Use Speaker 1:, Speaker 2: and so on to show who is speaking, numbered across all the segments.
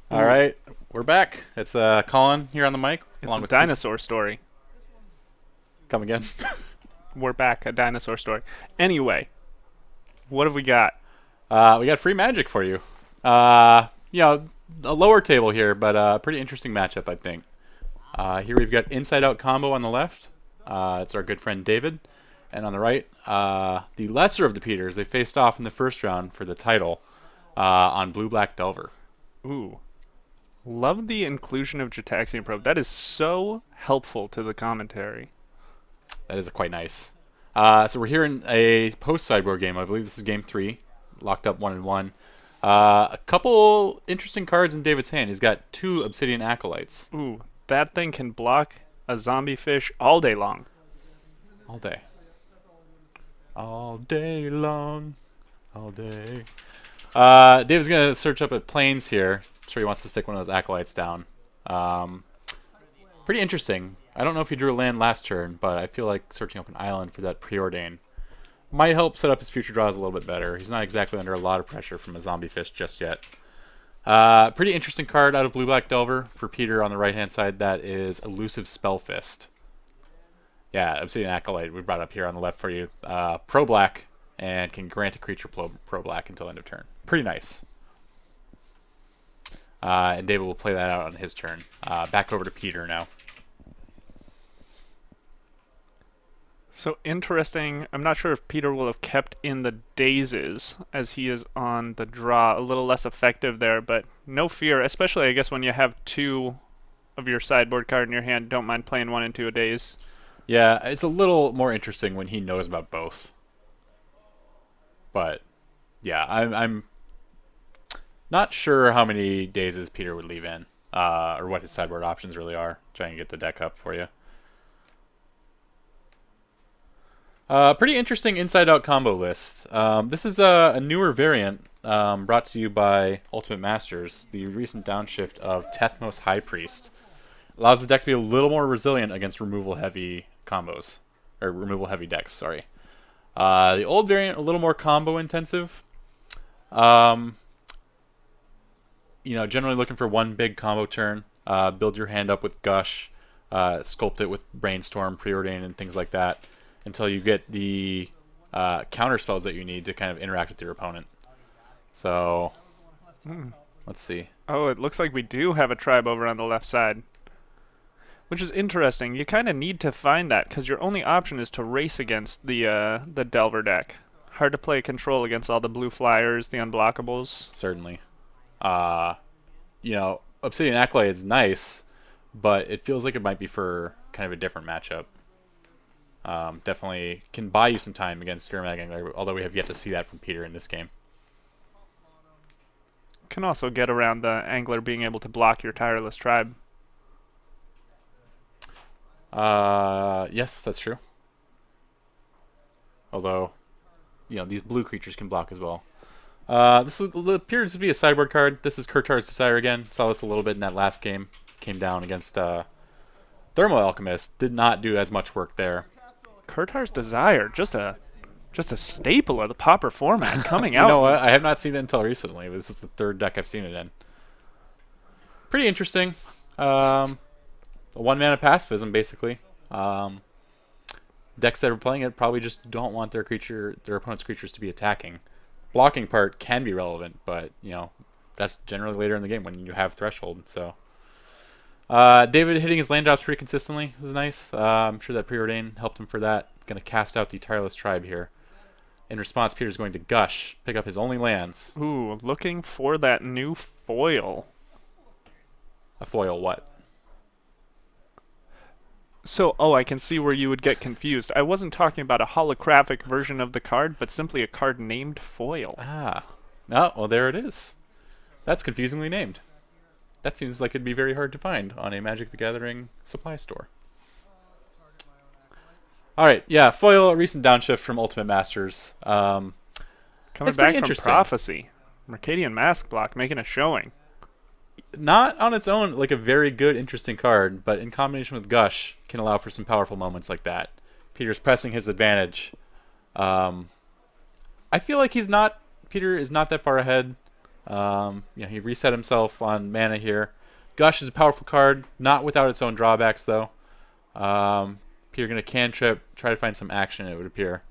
Speaker 1: All right, we're back. It's Colin here on the mic,
Speaker 2: It's
Speaker 1: along
Speaker 2: a
Speaker 1: with
Speaker 2: dinosaur story.
Speaker 1: come again.
Speaker 2: We're back, a dinosaur story. Anyway, what have we got?
Speaker 1: We got free magic for you. You know, a lower table here, but a pretty interesting matchup, I think. Here we've got Inside Out Combo on the left. It's our good friend David, and on the right, the lesser of the Peters. They faced off in the first round for the title on Blue Black Delver.
Speaker 2: Ooh. Love the inclusion of Jataxian Probe. That is so helpful to the commentary.
Speaker 1: That is quite nice. So we're here in a post-sideboard game. I believe this is game 3. Locked up 1-1. A couple interesting cards in David's hand. He's got 2 Obsidian Acolytes.
Speaker 2: Ooh, that thing can block a zombie fish all day long.
Speaker 1: All day. All day long. All day. David's going to search up at Plains here. I'm sure he wants to stick one of those Acolytes down. Pretty interesting. I don't know if he drew a land last turn, but I feel like searching up an island for that Preordain might help set up his future draws a little bit better. He's not exactly under a lot of pressure from a zombie fish just yet. Pretty interesting card out of Blue Black Delver for Peter on the right hand side. That is Elusive Spellfist. Yeah, Obsidian Acolyte we brought up here on the left for you. Pro Black and can grant a creature pro Black until end of turn. Pretty nice. And David will play that out on his turn. Back over to Peter now.
Speaker 2: So interesting. I'm not sure if Peter will have kept in the dazes as he is on the draw. A little less effective there, but no fear, especially I guess when you have 2 of your sideboard card in your hand. Don't mind playing 1 into a daze.
Speaker 1: Yeah, it's a little more interesting when he knows about both. But yeah, I'm not sure how many dazes Peter would leave in, or what his sideboard options really are. Trying to get the deck up for you. Pretty interesting inside-out combo list. This is a newer variant brought to you by Ultimate Masters, the recent downshift of Tethmos High Priest. Allows the deck to be a little more resilient against removal-heavy combos, or removal-heavy decks, sorry. The old variant, a little more combo-intensive. You know, generally looking for one big combo turn. Build your hand up with Gush, sculpt it with Brainstorm, Preordain, and things like that, until you get the counter spells that you need to kind of interact with your opponent. So, let's see.
Speaker 2: Oh, it looks like we do have a tribe over on the left side. Which is interesting. You kind of need to find that, because your only option is to race against the Delver deck. Hard to play control against all the blue flyers, the unblockables.
Speaker 1: Certainly. You know, Obsidian Acolyte is nice, but it feels like it might be for kind of a different matchup. Definitely can buy you some time against Spearmag Angler, although we have yet to see that from Peter in this game.
Speaker 2: Can also get around the Angler being able to block your Tireless Tribe.
Speaker 1: Yes, that's true. Although, you know, these blue creatures can block as well. This appears to be a sideboard card. This is Kurtar's Desire again. Saw this a little bit in that last game. Came down against Thermal Alchemist. Did not do as much work there.
Speaker 2: Kurtar's Desire, just a staple of the Pauper format coming out.
Speaker 1: You know what? I have not seen it until recently. This is the 3rd deck I've seen it in. Pretty interesting. A 1-mana pacifism, basically. Decks that are playing it probably just don't want their opponent's creatures to be attacking. Blocking part can be relevant, but you know that's generally later in the game when you have threshold. So David hitting his land drops pretty consistently was nice. I'm sure that Preordain helped him for that. Going to cast out the Tireless Tribe here. In response, Peter's going to Gush, pick up his only lands.
Speaker 2: Ooh, looking for that new foil.
Speaker 1: A foil what?
Speaker 2: So, oh, I can see where you would get confused. I wasn't talking about a holographic version of the card, but simply a card named Foil.
Speaker 1: Ah. Oh, well, there it is. That's confusingly named. That seems like it'd be very hard to find on a Magic the Gathering supply store. Alright, yeah, Foil, a recent downshift from Ultimate Masters.
Speaker 2: Coming back from Prophecy. Mercadian Mask Block making a showing.
Speaker 1: Not on its own like a very good, interesting card, but in combination with Gush can allow for some powerful moments like that. Peter's pressing his advantage. I feel like he's not Peter is not that far ahead. He reset himself on mana here. Gush is a powerful card, not without its own drawbacks though. Peter gonna cantrip, try to find some action. It would appear.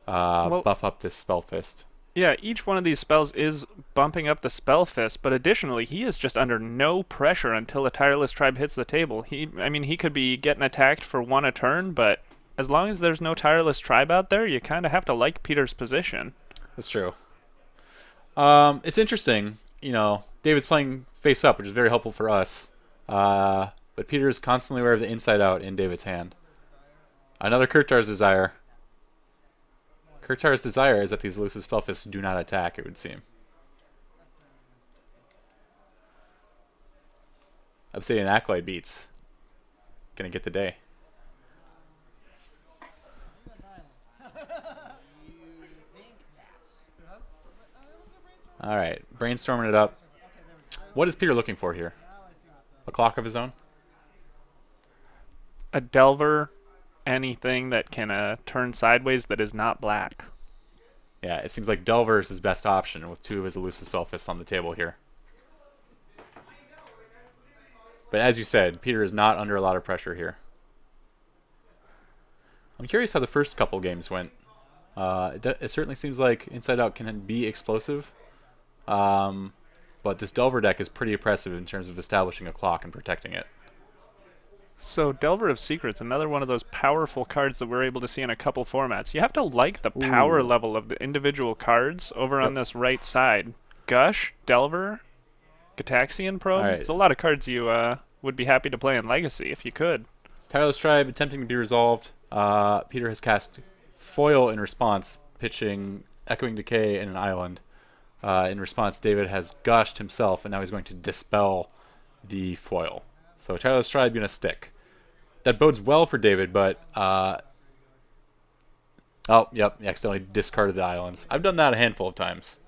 Speaker 2: Well,
Speaker 1: Buff up this Spell Fist.
Speaker 2: yeah, each one of these spells is bumping up the spell fist, but additionally, he is just under no pressure until a tireless tribe hits the table. He could be getting attacked for one a turn, but as long as there's no tireless tribe out there, you kind of have to like Peter's position.
Speaker 1: That's true. It's interesting. David's playing face up, which is very helpful for us. But Peter is constantly aware of the inside out in David's hand. Another Kurtar's Desire. Kurtar's Desire is that these elusive Spellfists do not attack, it would seem. Obsidian Acolyte beats. Gonna get the day. Alright, brainstorming it up. What is Peter looking for here? A clock of his own?
Speaker 2: A Delver, anything that can turn sideways that is not black.
Speaker 1: Yeah, it seems like Delver is his best option with two of his elusive Spellfists on the table here. But as you said, Peter is not under a lot of pressure here. I'm curious how the first couple games went. It certainly seems like Inside Out can be explosive. But this Delver deck is pretty oppressive in terms of establishing a clock and protecting it.
Speaker 2: So Delver of Secrets, another one of those powerful cards that we're able to see in a couple formats. You have to like the power level of the individual cards over on this right side. Gush, Delver, Gataxian Probe.
Speaker 1: Right.
Speaker 2: It's a lot of cards you would be happy to play in Legacy if you could.
Speaker 1: Tireless Tribe attempting to be resolved. Peter has cast Foil in response, pitching Echoing Decay and an Island. In response, David has gushed himself, and now he's going to dispel the foil. So Tireless Tribe going to stick. That bodes well for David, but... oh, yep, he accidentally discarded the islands. I've done that a handful of times.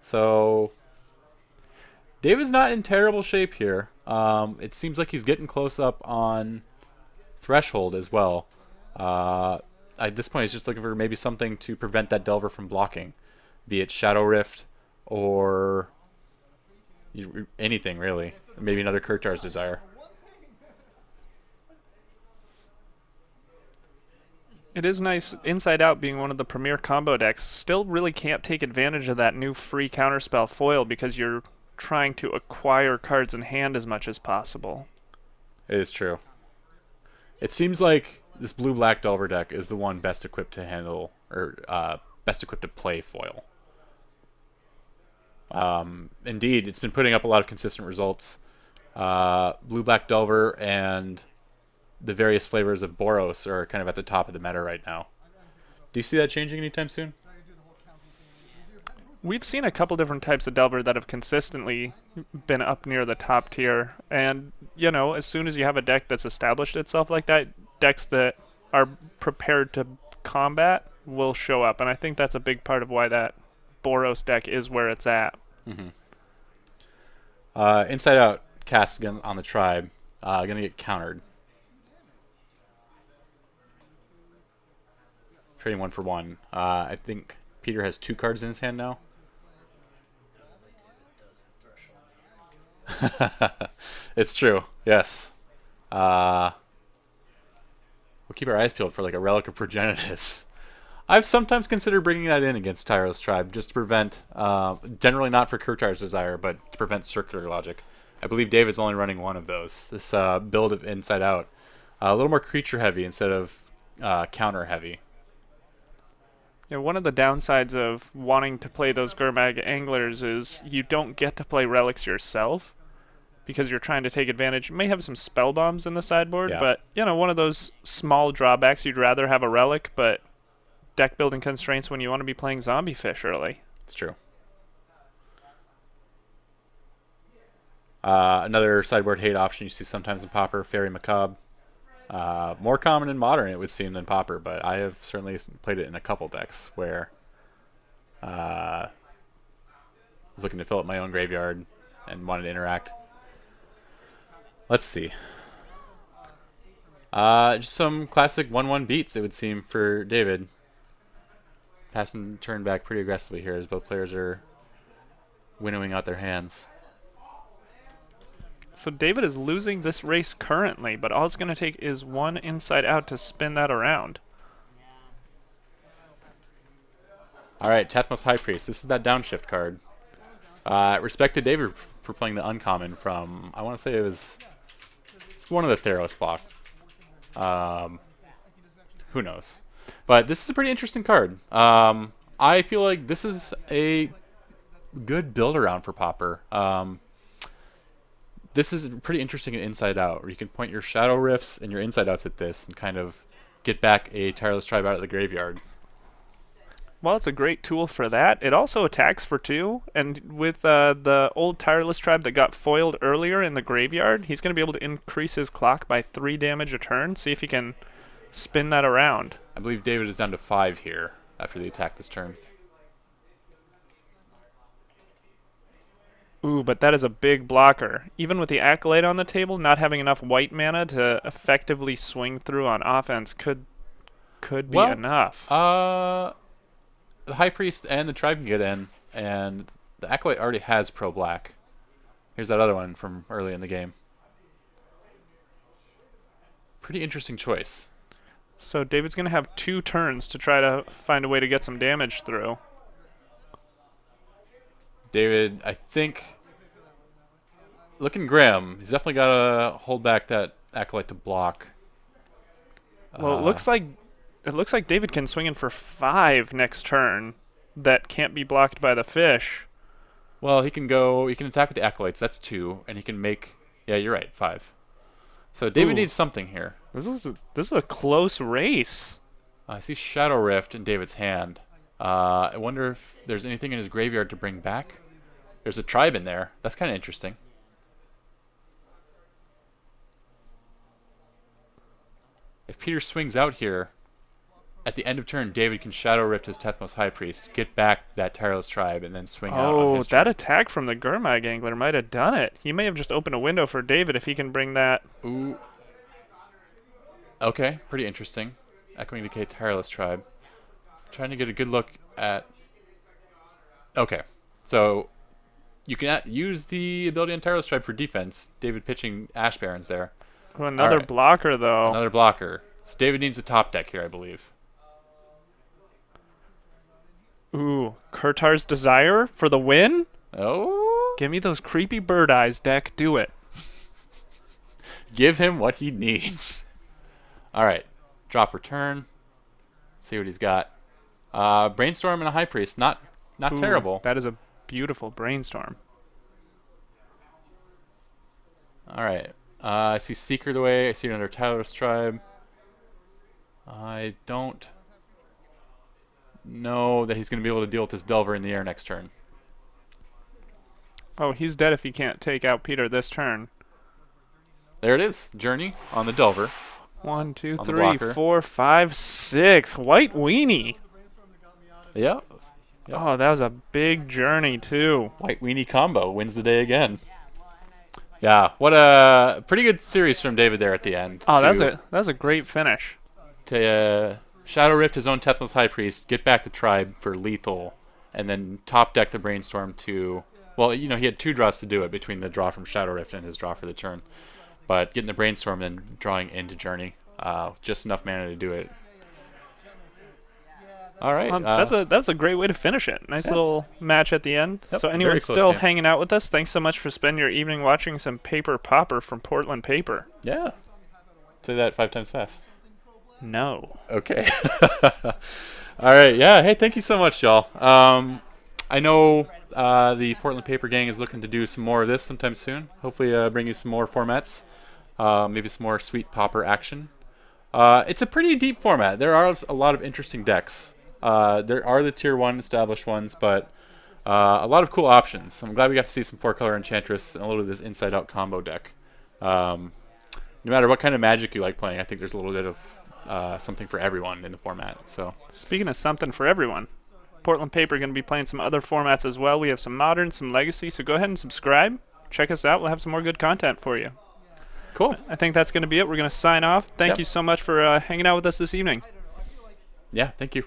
Speaker 1: So... David's not in terrible shape here. It seems like he's getting close up on Threshold as well. At this point, he's just looking for maybe something to prevent that Delver from blocking. Be it Shadow Rift or anything, really. Maybe another Kurtar's Desire.
Speaker 2: It is nice, Inside Out being one of the premier combo decks, still really can't take advantage of that new free counterspell foil because you're trying to acquire cards in hand as much as possible.
Speaker 1: It is true. It seems like this blue-black Delver deck is the one best equipped to handle, or best equipped to play foil. Indeed, it's been putting up a lot of consistent results. Blue-black Delver and the various flavors of Boros are kind of at the top of the meta right now. Do you see that changing anytime soon?
Speaker 2: We've seen a couple different types of Delver that have consistently been up near the top tier, and, as soon as you have a deck that's established itself like that, decks that are prepared to combat will show up, and I think that's a big part of why that Boros deck is where it's at.
Speaker 1: Mm-hmm. Inside Out cast again on the Tribe. Gonna get countered. Trading 1 for 1. I think Peter has 2 cards in his hand now. It's true. Yes. We'll keep our eyes peeled for like a Relic of Progenitus. I've sometimes considered bringing that in against Tireless Tribe just to prevent, generally not for Kurtar's Desire, but to prevent Circular Logic. I believe David's only running one of those. This build of Inside Out. A little more creature heavy instead of counter heavy.
Speaker 2: Yeah, one of the downsides of wanting to play those Gurmag Anglers is you don't get to play relics yourself because you're trying to take advantage. You may have some spell bombs in the sideboard,
Speaker 1: Yeah.
Speaker 2: but one of those small drawbacks, you'd rather have a relic, but deck building constraints when you want to be playing Zombie Fish early.
Speaker 1: It's true. Another sideboard hate option you see sometimes in Pauper, Fairy Macabre. More common in Modern, it would seem, than Pauper, but I have certainly played it in a couple decks where I was looking to fill up my own graveyard and wanted to interact. Let's see. Just some classic 1-1 beats, it would seem, for David. passing turn back pretty aggressively here as both players are winnowing out their hands.
Speaker 2: So David is losing this race currently, but all it's going to take is one inside out to spin that around.
Speaker 1: All right, Tatmos High Priest. This is that downshift card. Respect to David for playing the uncommon from, I want to say it's one of the Theros block. Who knows? But this is a pretty interesting card. I feel like this is a good build around for Pauper. This is pretty interesting in Inside Out, where you can point your Shadow Rifts and your Inside Outs at this and kind of get back a Tireless Tribe out of the graveyard.
Speaker 2: Well, it's a great tool for that. It also attacks for 2, and with the old Tireless Tribe that got foiled earlier in the graveyard, he's going to be able to increase his clock by 3 damage a turn. See if he can spin that around.
Speaker 1: I believe David is down to 5 here after the attack this turn.
Speaker 2: Ooh, but that is a big blocker. Even with the Acolyte on the table, not having enough white mana to effectively swing through on offense could be enough.
Speaker 1: The High Priest and the Tribe can get in, and the Acolyte already has pro-black. Here's that other one from early in the game. Pretty interesting choice.
Speaker 2: So David's going to have 2 turns to try to find a way to get some damage through.
Speaker 1: David, I think, looking grim. He's definitely got to hold back that Acolyte to block.
Speaker 2: Well, it looks like David can swing in for 5 next turn that can't be blocked by the fish.
Speaker 1: Well, he can attack with the Acolytes. That's 2, and he can make. Yeah, you're right, 5. So David needs something here.
Speaker 2: This is a close race.
Speaker 1: I see Shadow Rift in David's hand. I wonder if there's anything in his graveyard to bring back. There's a Tribe in there. That's kind of interesting. If Peter swings out here, at the end of turn, David can Shadow Rift his Tetmos High Priest, get back that Tireless Tribe, and then swing out on his turn.
Speaker 2: That attack from the Gurmag Angler might have done it. He may have just opened a window for David if he can bring that.
Speaker 1: Ooh. Okay, pretty interesting. Echoing Decay Tireless Tribe. Trying to get a good look at... Okay, so you can use the ability on Tireless Tribe for defense. David pitching Ash Barons there.
Speaker 2: Oh, another blocker, though.
Speaker 1: Another blocker. So David needs a top deck here, I believe.
Speaker 2: Ooh, Kurtar's Desire for the win?
Speaker 1: Oh.
Speaker 2: Give me those creepy bird eyes, deck. Do it.
Speaker 1: Give him what he needs. All right. Drop return. See what he's got. Brainstorm and a High Priest. Not terrible.
Speaker 2: That is a beautiful Brainstorm.
Speaker 1: All right. I see Seeker the way. I see another Tireless Tribe. I don't know that he's going to be able to deal with this Delver in the air next turn.
Speaker 2: Oh, he's dead if he can't take out Peter this turn.
Speaker 1: There it is. Journey on the Delver.
Speaker 2: 1, 2, 3, 4, 5, 6. White Weenie.
Speaker 1: Yep.
Speaker 2: Oh, that was a big journey, too.
Speaker 1: White Weenie combo wins the day again. Yeah, what a pretty good series from David there at the end.
Speaker 2: Oh, that was a great finish.
Speaker 1: To Shadow Rift his own Tetmos High Priest, get back the Tribe for lethal, and then top deck the Brainstorm to... Well, you know, he had 2 draws to do it between the draw from Shadow Rift and his draw for the turn. But getting the Brainstorm and drawing into Journey, just enough mana to do it. All right.
Speaker 2: That's a great way to finish it. Nice little match at the end.
Speaker 1: Yep,
Speaker 2: so anyone still
Speaker 1: game.
Speaker 2: hanging out with us, thanks so much for spending your evening watching some Paper Pauper from Portland Paper.
Speaker 1: Yeah. Say that 5 times fast.
Speaker 2: No.
Speaker 1: Okay. All right. Yeah. Hey, thank you so much, y'all. I know the Portland Paper Gang is looking to do some more of this sometime soon. Hopefully bring you some more formats. Maybe some more sweet Pauper action. It's a pretty deep format. There are a lot of interesting decks. There are the tier 1 established ones, but a lot of cool options. I'm glad we got to see some 4-color Enchantress and a little of this inside-out combo deck. No matter what kind of Magic you like playing, I think there's a little bit of something for everyone in the format. So,
Speaker 2: speaking of something for everyone, Portland Paper are going to be playing some other formats as well. We have some Modern, some Legacy, so go ahead and subscribe. Check us out. We'll have some more good content for you.
Speaker 1: Cool.
Speaker 2: I think that's going to be it. We're going to sign off. Thank you so much for hanging out with us this evening.
Speaker 1: Yeah, thank you.